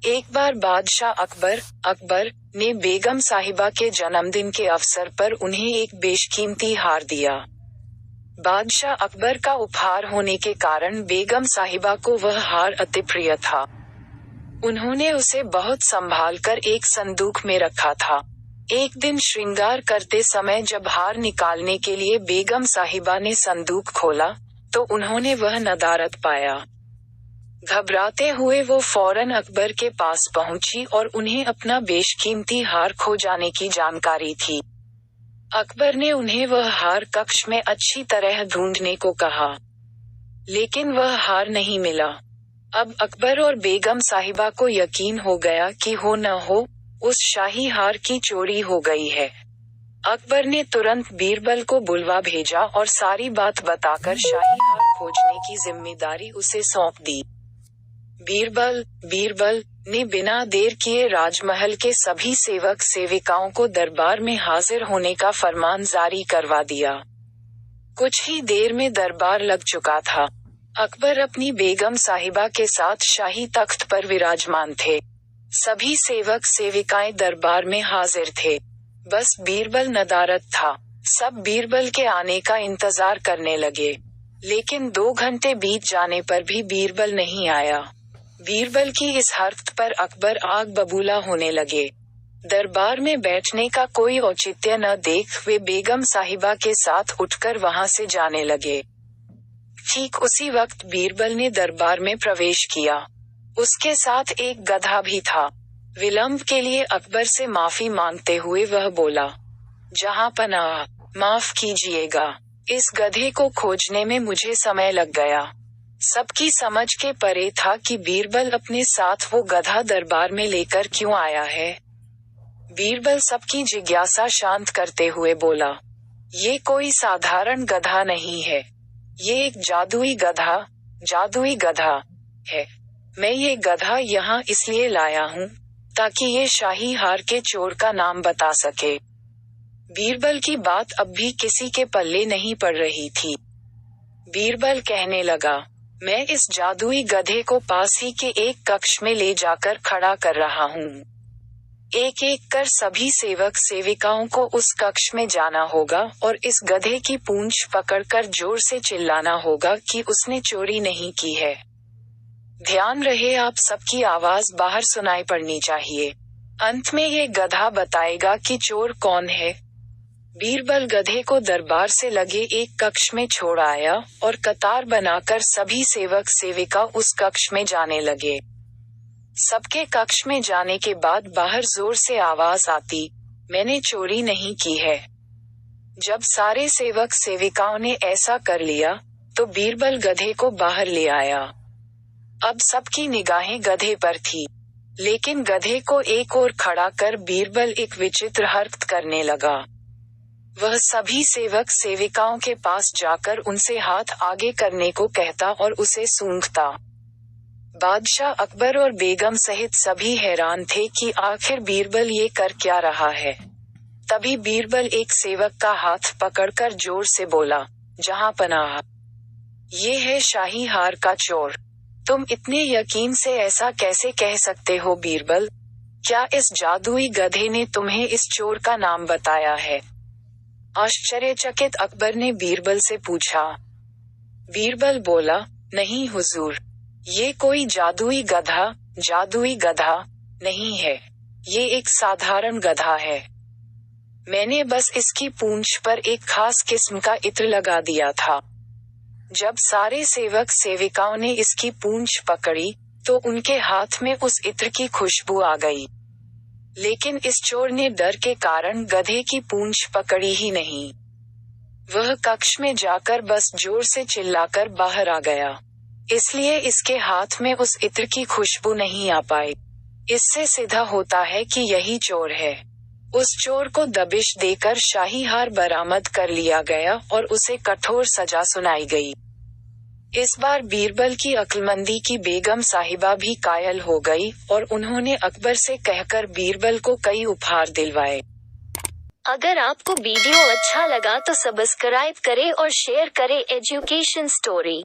एक बार बादशाह अकबर ने बेगम साहिबा के जन्मदिन के अवसर पर उन्हें एक बेशकीमती हार दिया। बादशाह अकबर का उपहार होने के कारण बेगम साहिबा को वह हार अति प्रिय था। उन्होंने उसे बहुत संभाल कर एक संदूक में रखा था। एक दिन श्रृंगार करते समय जब हार निकालने के लिए बेगम साहिबा ने संदूक खोला, तो उन्होंने वह नदारत पाया। घबराते हुए वो फौरन अकबर के पास पहुंची और उन्हें अपना बेशकीमती हार खो जाने की जानकारी थी। अकबर ने उन्हें वह हार कक्ष में अच्छी तरह ढूंढने को कहा, लेकिन वह हार नहीं मिला। अब अकबर और बेगम साहिबा को यकीन हो गया कि हो न हो, उस शाही हार की चोरी हो गई है। अकबर ने तुरंत बीरबल को बुलवा भेजा और सारी बात बताकर शाही हार खोजने की जिम्मेदारी उसे सौंप दी। बीरबल ने बिना देर किए राजमहल के सभी सेवक सेविकाओं को दरबार में हाजिर होने का फरमान जारी करवा दिया। कुछ ही देर में दरबार लग चुका था। अकबर अपनी बेगम साहिबा के साथ शाही तख्त पर विराजमान थे। सभी सेवक सेविकाएं दरबार में हाजिर थे। बस बीरबल नदारद था। सब बीरबल के आने का इंतजार करने लगे, लेकिन 2 घंटे बीत जाने पर भी बीरबल नहीं आया। बीरबल की इस हरकत पर अकबर आग बबूला होने लगे। दरबार में बैठने का कोई औचित्य न देख वे बेगम साहिबा के साथ उठकर वहां से जाने लगे। ठीक उसी वक्त बीरबल ने दरबार में प्रवेश किया। उसके साथ एक गधा भी था। विलंब के लिए अकबर से माफी मांगते हुए वह बोला, जहां पनाह, माफ कीजिएगा, इस गधे को खोजने में मुझे समय लग गया। सबकी समझ के परे था कि बीरबल अपने साथ वो गधा दरबार में लेकर क्यों आया है। बीरबल सबकी जिज्ञासा शांत करते हुए बोला, ये कोई साधारण गधा नहीं है, ये एक जादुई गधा है। मैं ये गधा यहाँ इसलिए लाया हूँ ताकि ये शाही हार के चोर का नाम बता सके। बीरबल की बात अब भी किसी के पल्ले नहीं पड़ रही थी। बीरबल कहने लगा, मैं इस जादुई गधे को पास ही के एक कक्ष में ले जाकर खड़ा कर रहा हूँ। एक एक कर सभी सेवक सेविकाओं को उस कक्ष में जाना होगा और इस गधे की पूंछ पकड़कर जोर से चिल्लाना होगा कि उसने चोरी नहीं की है। ध्यान रहे, आप सबकी आवाज बाहर सुनाई पड़नी चाहिए। अंत में ये गधा बताएगा कि चोर कौन है। बीरबल गधे को दरबार से लगे एक कक्ष में छोड़ आया और कतार बनाकर सभी सेवक सेविका उस कक्ष में जाने लगे। सबके कक्ष में जाने के बाद बाहर जोर से आवाज आती, मैंने चोरी नहीं की है। जब सारे सेवक सेविकाओं ने ऐसा कर लिया, तो बीरबल गधे को बाहर ले आया। अब सबकी निगाहें गधे पर थी, लेकिन गधे को एक ओर खड़ा कर बीरबल एक विचित्र हरकत करने लगा। वह सभी सेवक सेविकाओं के पास जाकर उनसे हाथ आगे करने को कहता और उसे सूंघता। बादशाह अकबर और बेगम सहित सभी हैरान थे कि आखिर बीरबल ये कर क्या रहा है। तभी बीरबल एक सेवक का हाथ पकड़कर जोर से बोला, जहां पनाह, ये है शाही हार का चोर। तुम इतने यकीन से ऐसा कैसे कह सकते हो बीरबल? क्या इस जादुई गधे ने तुम्हें इस चोर का नाम बताया है? आश्चर्यचकित अकबर ने बीरबल से पूछा। बीरबल बोला, नहीं हुजूर, ये कोई जादुई गधा नहीं है। ये एक साधारण गधा है। मैंने बस इसकी पूंछ पर एक खास किस्म का इत्र लगा दिया था। जब सारे सेवक सेविकाओं ने इसकी पूंछ पकड़ी, तो उनके हाथ में उस इत्र की खुशबू आ गई। लेकिन इस चोर ने डर के कारण गधे की पूंछ पकड़ी ही नहीं। वह कक्ष में जाकर बस जोर से चिल्लाकर बाहर आ गया। इसलिए इसके हाथ में उस इत्र की खुशबू नहीं आ पाई। इससे सीधा होता है कि यही चोर है। उस चोर को दबिश देकर शाही हार बरामद कर लिया गया और उसे कठोर सजा सुनाई गई। इस बार बीरबल की अक्लमंदी की बेगम साहिबा भी कायल हो गई और उन्होंने अकबर से कहकर बीरबल को कई उपहार दिलवाए। अगर आपको वीडियो अच्छा लगा तो सब्सक्राइब करें और शेयर करें एजुकेशन स्टोरी।